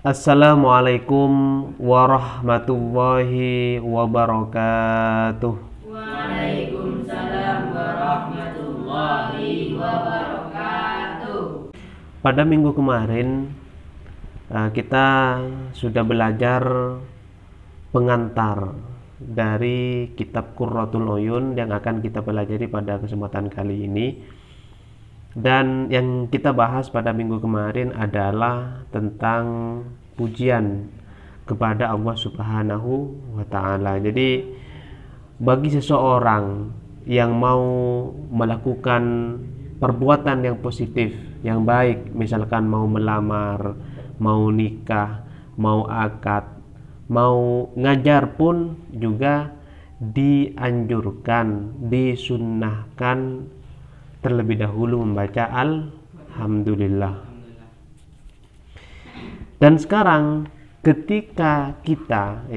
Assalamualaikum warahmatullahi wabarakatuh. Waalaikumsalam warahmatullahi wabarakatuh. Pada minggu kemarin kita sudah belajar pengantar dari kitab Qurratul Uyun yang akan kita pelajari pada kesempatan kali ini. Dan yang kita bahas pada minggu kemarin adalah tentang pujian kepada Allah Subhanahu wa Ta'ala. Jadi bagi seseorang yang mau melakukan perbuatan yang positif, yang baik, misalkan mau melamar, mau nikah, mau akad, mau ngajar pun juga dianjurkan, disunnahkan terlebih dahulu membaca Alhamdulillah. Dan sekarang ketika kita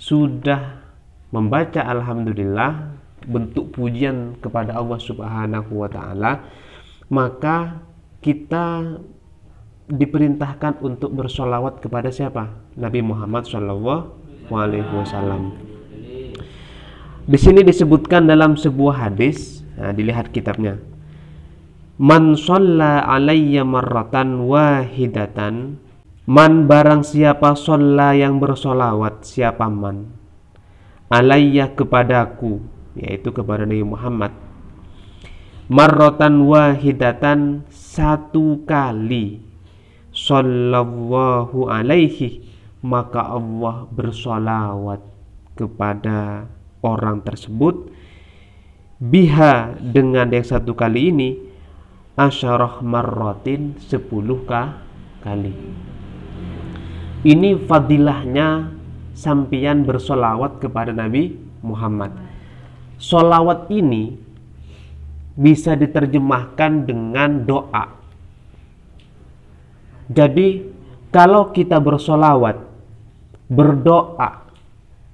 sudah membaca Alhamdulillah, bentuk pujian kepada Allah Subhanahu wa Ta'ala, maka kita diperintahkan untuk bersolawat kepada siapa? Nabi Muhammad SAW. Di sini disebutkan dalam sebuah hadis, dilihat kitabnya. Man shalla alayya marratan wahidatan, man barang siapa shalla yang bersolawat, siapa man, alayya kepadaku, yaitu kepada Nabi Muhammad, marratan wahidatan satu kali, sallallahu alaihi, maka Allah bersolawat kepada orang tersebut, biha dengan yang satu kali ini, asyarah marratin 10 kali. Ini fadilahnya sampian bersolawat kepada Nabi Muhammad. Solawat ini bisa diterjemahkan dengan doa. Jadi kalau kita bersolawat, berdoa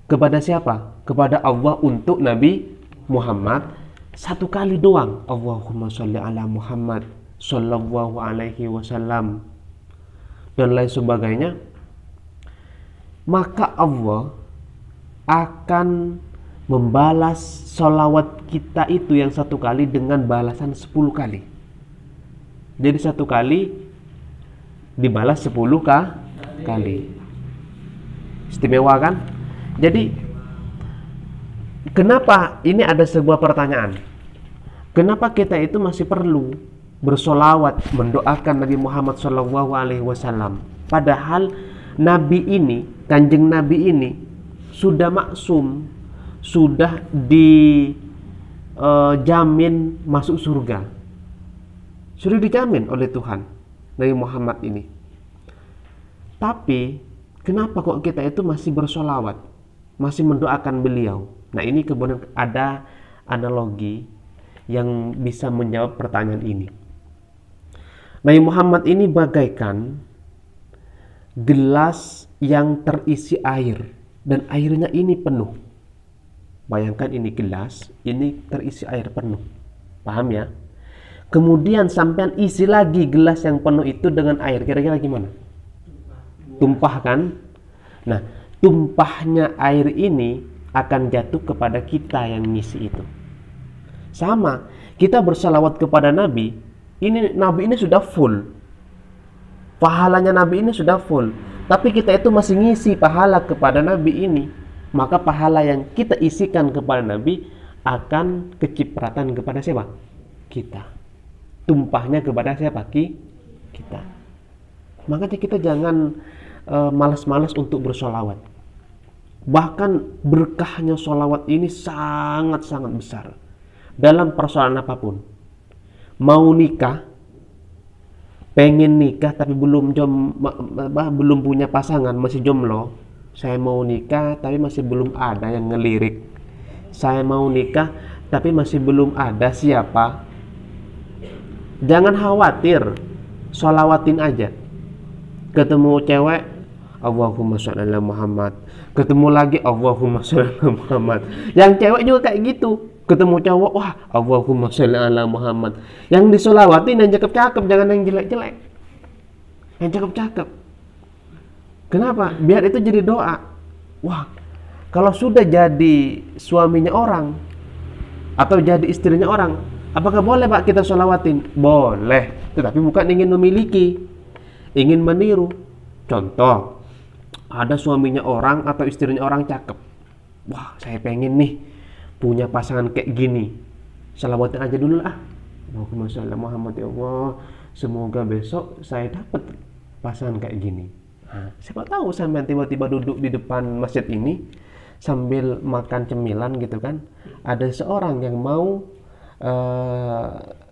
kepada siapa? Kepada Allah untuk Nabi Muhammad, satu kali doang, Allahumma sholli ala Muhammad sallallahu alaihi wasallam, dan lain sebagainya, maka Allah akan membalas sholawat kita itu yang satu kali dengan balasan 10 kali. Jadi satu kali dibalas 10 kali. Istimewa kan? Jadi kenapa ini ada sebuah pertanyaan? Kenapa kita itu masih perlu bersolawat, mendoakan Nabi Muhammad SAW? Padahal Nabi ini, kanjeng Nabi ini sudah maksum, sudah dijamin masuk surga, sudah dijamin oleh Tuhan Nabi Muhammad ini. Tapi kenapa kok kita itu masih bersolawat, masih mendoakan beliau? Nah, ini kemudian ada analogi yang bisa menjawab pertanyaan ini. Nabi Muhammad ini bagaikan gelas yang terisi air, dan airnya ini penuh. Bayangkan ini gelas, ini terisi air penuh. Paham ya? Kemudian sampean isi lagi gelas yang penuh itu dengan air, kira-kira gimana? Tumpah kan? Nah, tumpahnya air ini akan jatuh kepada kita yang ngisi itu. Sama, kita bersalawat kepada Nabi, Nabi ini sudah full, pahalanya Nabi ini sudah full, tapi kita itu masih ngisi pahala kepada Nabi ini, maka pahala yang kita isikan kepada Nabi akan kecipratan kepada siapa? Kita. Tumpahnya kepada siapa? Kita. Makanya kita jangan malas-malas untuk bersolawat. Bahkan berkahnya solawat ini sangat-sangat besar dalam persoalan apapun. Mau nikah, pengen nikah tapi belum punya pasangan, masih jomblo. Saya mau nikah tapi masih belum ada yang ngelirik. Saya mau nikah tapi masih belum ada siapa. Jangan khawatir, sholawatin aja. Ketemu cewek, Allahumma sholli ala Muhammad. Ketemu lagi, Allahumma sholli ala Muhammad. Yang cewek juga kayak gitu. Ketemu cowok, wah Allahumma sholli ala Muhammad. Yang disolawatin yang cakep-cakep, jangan yang jelek-jelek. Yang cakep-cakep. Kenapa? Biar itu jadi doa. Wah, kalau sudah jadi suaminya orang atau jadi istrinya orang, apakah boleh Pak kita sholawatin? Boleh, tetapi bukan ingin memiliki, ingin meniru. Contoh, ada suaminya orang atau istrinya orang cakep. Wah, saya pengen nih punya pasangan kayak gini. Sholawatin aja dulu lah. Allahumma sholli Muhammad, ya Allah, semoga besok saya dapat pasangan kayak gini. Nah, siapa tahu sampai tiba-tiba duduk di depan masjid ini sambil makan cemilan gitu kan, ada seorang yang mau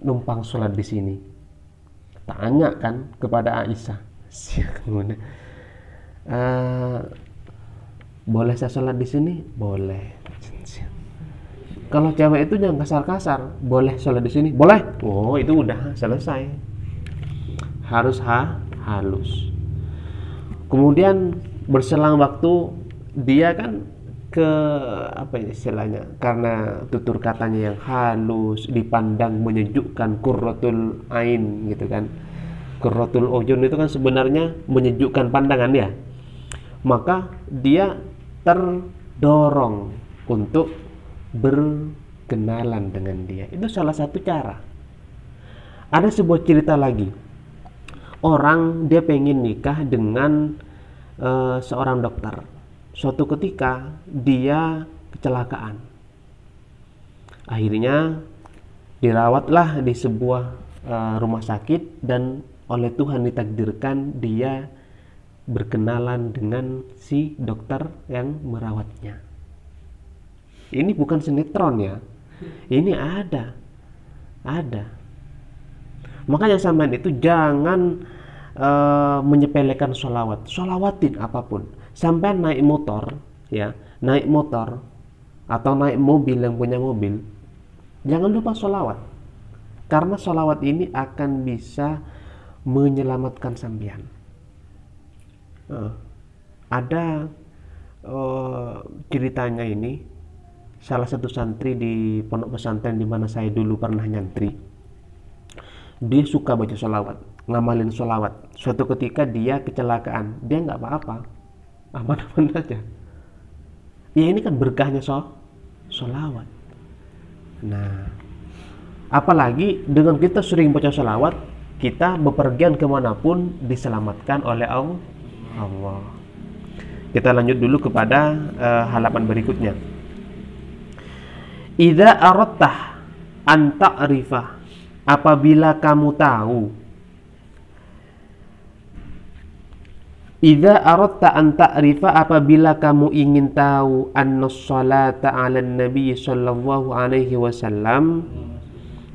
numpang sholat di sini. Tanya kan kepada Aisyah, boleh saya sholat di sini? Boleh. Kalau cewek itu jangan kasar-kasar. Boleh sholat di sini? Boleh. Oh, itu udah selesai. Harus halus. Kemudian berselang waktu, dia kan apa istilahnya, karena tutur katanya yang halus, dipandang menyejukkan, qurratul ain gitu kan. Qurratul uyun itu kan sebenarnya menyejukkan pandangan ya. Maka dia terdorong untuk berkenalan dengan dia. Itu salah satu cara. Ada sebuah cerita lagi. Orang dia pengen nikah dengan seorang dokter. Suatu ketika dia kecelakaan. Akhirnya dirawatlah di sebuah rumah sakit, dan oleh Tuhan ditakdirkan dia berkenalan dengan si dokter yang merawatnya. Ini bukan sinetron ya. Ini ada. Makanya sampean itu jangan menyepelekan sholawat. Sholawatin apapun. Sampean naik motor ya, naik motor atau naik mobil, yang punya mobil, jangan lupa sholawat. Karena sholawat ini akan bisa menyelamatkan sampean. Ada ceritanya ini, salah satu santri di pondok pesantren di mana saya dulu pernah nyantri. Dia suka baca sholawat, ngamalin sholawat. Suatu ketika dia kecelakaan, dia nggak apa-apa, aman-aman aja. Ya ini kan berkahnya sholawat. Nah, apalagi dengan kita sering baca sholawat, kita bepergian kemanapun diselamatkan oleh Allah. Kita lanjut dulu kepada halaman berikutnya. Idza aradta an ta'rifa, apabila kamu tahu. Idza aradta an ta'rifa, apabila kamu ingin tahu, anna sholata 'alan nabi sallallahu alaihi wasallam,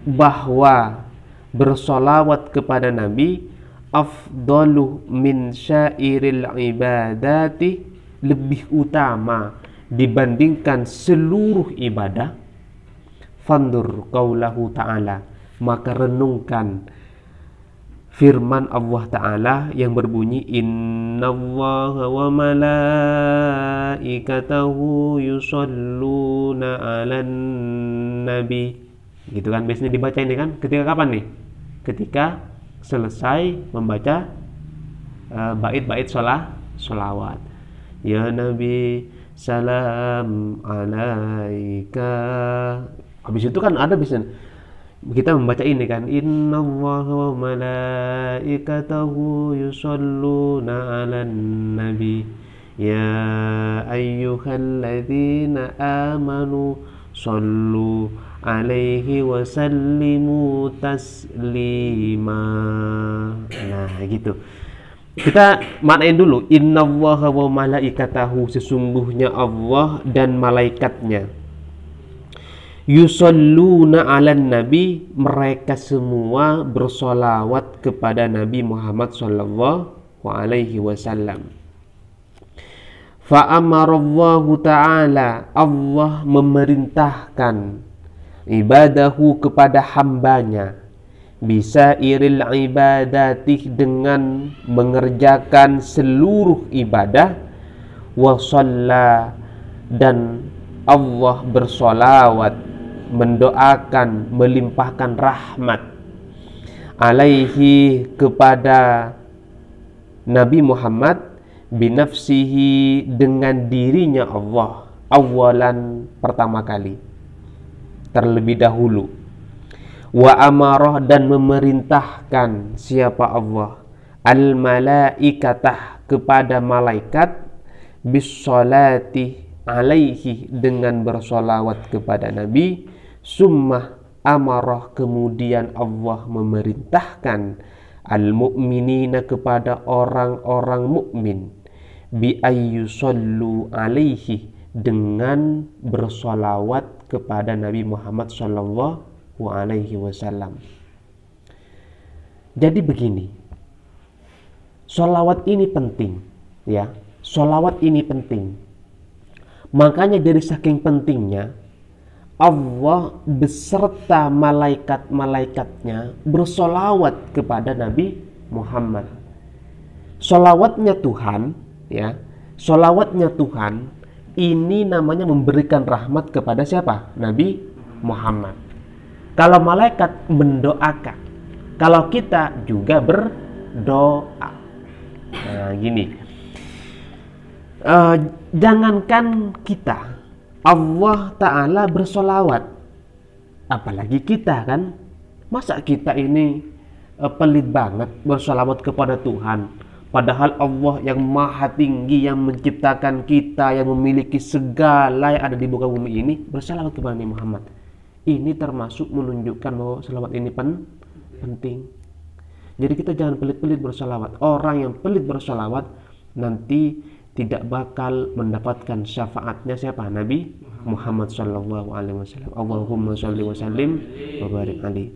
bahwa bersolawat kepada Nabi afdalu min syairil ibadati, lebih utama dibandingkan seluruh ibadah. Fandur qaulahu ta'ala, maka renungkan firman Allah Ta'ala yang berbunyi, innallaha wa malaikatahu yusholluna 'alan nabi. Gitu kan biasanya dibaca ini kan ketika kapan nih? Ketika selesai membaca bait-bait sholawat. Ya Nabi salam alaika. Habis itu kan ada biasanya kita membaca ini kan, innallaha wa malaikatahu yusholluna 'alan nabi ya ayyuhalladzina amanu shollu alaihi wa sallimu taslima. Nah gitu. Kita maknain dulu, innallaha wa malaikatahu, sesungguhnya Allah dan malaikatnya, yusholluna 'alan nabi, mereka semua bersolawat kepada Nabi Muhammad sallallahu alaihi wasallam. Fa amarallahu ta'ala, Allah memerintahkan ibadahu kepada hambanya, bisa iril ibadati, dengan mengerjakan seluruh ibadah, wa shalla, dan Allah bersolawat, mendoakan, melimpahkan rahmat, alaihi, kepada Nabi Muhammad, binafsihi dengan dirinya Allah, awalan pertama kali, terlebih dahulu, wa amarah dan memerintahkan siapa Allah, al malaikatah kepada malaikat, bisolati alaihi dengan bersolawat kepada Nabi, summa amarah kemudian Allah memerintahkan al mu'minina kepada orang-orang mukmin, bi ayyusallu alaihi dengan bersolawat kepada Nabi Muhammad sallallahu alaihi wasallam. Jadi begini, solawat ini penting, ya. Solawat ini penting. Makanya dari saking pentingnya, Allah beserta malaikat-malaikatnya bersolawat kepada Nabi Muhammad. Solawatnya Tuhan, ya, solawatnya Tuhan ini namanya memberikan rahmat kepada siapa? Nabi Muhammad. Kalau malaikat mendoakan, kalau kita juga berdoa. Nah, gini. Jangankan kita, Allah Ta'ala bersolawat, apalagi kita kan. Masa kita ini pelit banget bersolawat kepada Tuhan, padahal Allah yang maha tinggi, yang menciptakan kita, yang memiliki segala yang ada di muka bumi ini, bersolawat kepada Nabi Muhammad. Ini termasuk menunjukkan bahwa selawat ini penting. Jadi kita jangan pelit-pelit bersolawat. Orang yang pelit bersolawat nanti tidak bakal mendapatkan syafaatnya siapa? Nabi Muhammad sallallahu alaihi wasallam. Allahumma shalli wa sallim wa barik alaihi.